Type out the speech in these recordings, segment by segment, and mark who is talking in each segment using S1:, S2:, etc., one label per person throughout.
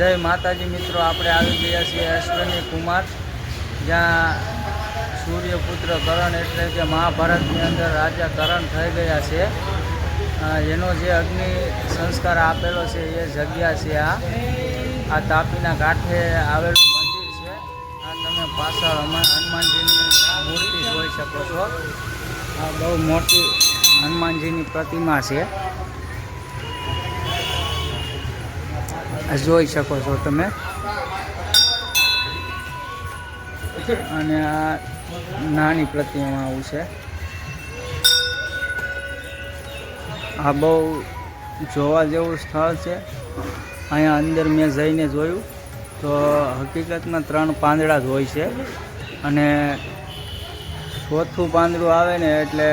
S1: જય માતાજી મિત્રો, આપણે આવી ગયા છીએ અશ્વિની કુમાર, જ્યાં સૂર્યપુત્ર કરણ એટલે કે મહાભારતની અંદર રાજા કરણ થઈ ગયા છે. એનો જે અગ્નિ સંસ્કાર આપેલો છે એ જગ્યા છે. આ તાપીના કાંઠે આવેલું મંદિર છે. આ તમે પાછળ હનુમાનજીની મૂર્તિ જોઈ શકો છો. આ બહુ મોટી હનુમાનજીની પ્રતિમા છે, જોઈ શકો છો તમે. અને આ નાની પ્રતિમા આવું છે. આ બહુ જોવા જેવું સ્થળ છે. અહીંયા અંદર મેં જઈને જોયું તો હકીકતમાં 3 પાંદડા જ હોય છે, અને ચોથું પાંદડું આવે ને એટલે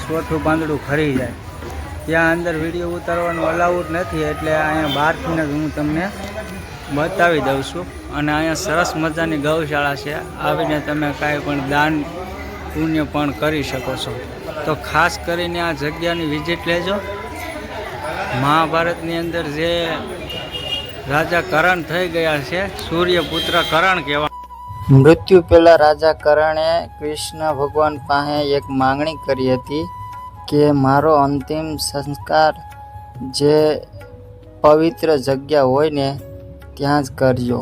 S1: ચોથું પાંદડું ખરી જાય. ત્યાં અંદર વિડીયો ઉતારવાનું અલાઉડ નથી, એટલે અહીંયા બહારથી જ હું તમને બતાવી દઉં છું. અને અહીંયા સરસ મજાની ગૌશાળા છે. આવીને તમે કાંઈ પણ દાન પુણ્ય પણ કરી શકો છો. તો ખાસ કરીને આ જગ્યાની વિઝિટ લેજો. મહાભારતની અંદર જે રાજા કરણ થઈ ગયા છે, સૂર્યપુત્ર કરણ કહેવાય. મૃત્યુ પહેલાં રાજા કરણે કૃષ્ણ ભગવાન પાસે એક માંગણી કરી હતી કે મારો અંતિમ સંસ્કાર જે પવિત્ર જગ્યા હોય ને ત્યાં જ કરજો.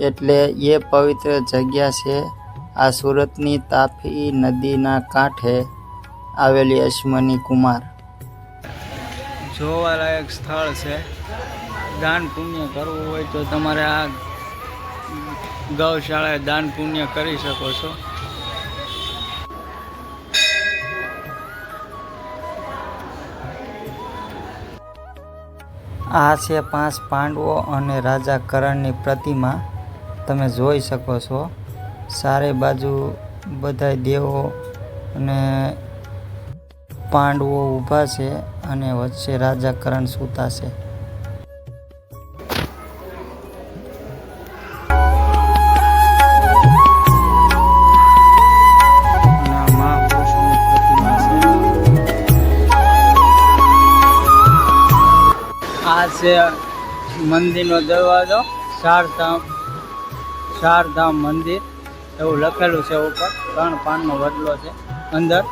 S1: એટલે એ પવિત્ર જગ્યા છે આ સુરતની તાપી નદીના કાંઠે આવેલી અશ્વિની કુમાર. જોવાલાયક સ્થળ છે. દાન પુણ્ય કરવું હોય તો તમારે આ ગૌશાળાએ દાન પુણ્ય કરી શકો છો. આ છે 5 પાંડવો અને રાજા કરણની પ્રતિમા, તમે જોઈ શકો છો. ચારે બાજુ બધા દેવો અને પાંડવો ઊભા છે, અને વચ્ચે રાજા કરણ સૂતા છે. આ છે મંદિરનો દરવાજો. ચારધામ મંદિર એવું લખેલું છે ઉપર. 3 પાનનો વડલો છે અંદર.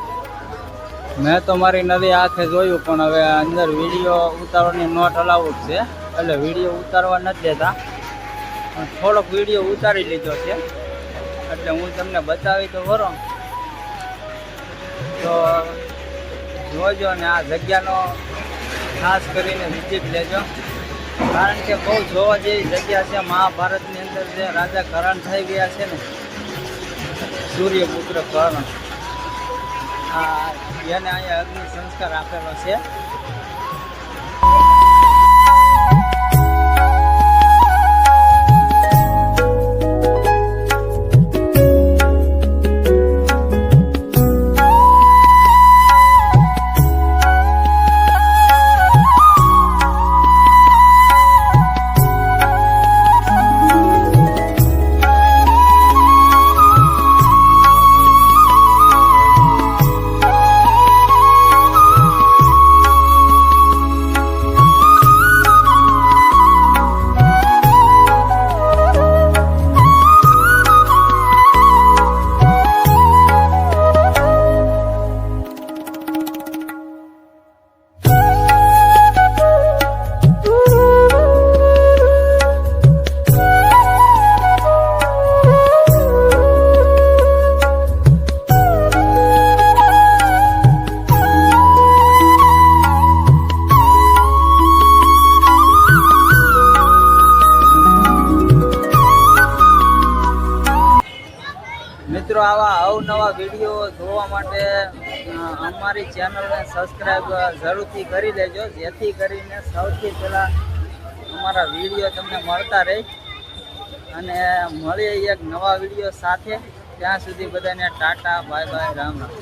S1: મેં તો મારી નદી આંખે જોયું, પણ હવે અંદર વિડીયો ઉતારવાની નોટ અલાઉડ છે, એટલે વિડીયો ઉતારવા નથી દેતા. પણ થોડોક વિડીયો ઉતારી લીધો છે, એટલે હું તમને બતાવી તો ખરો. તો જોજો ને આ જગ્યાનો ખાસ કરીને વિઝિટ લેજો, કારણ કે બહુ જોવા જેવી જગ્યા છે. મહાભારતની અંદર જે રાજા કરણ થઈ ગયા છે ને, સૂર્યપુત્ર કરણ, એને અહીંયા અગ્નિ સંસ્કાર આપેલો છે. મિત્રો, આવા અવનવા વિડીયો જોવા માટે અમારી ચેનલને સબસ્ક્રાઈબ જરૂરથી કરી લેજો, જેથી કરીને સૌથી પહેલાં અમારા વિડીયો તમને મળતા રહે. અને મળીએ એક નવા વિડીયો સાથે. ત્યાં સુધી બધાને ટાટા, બાય બાય, રામ રામ.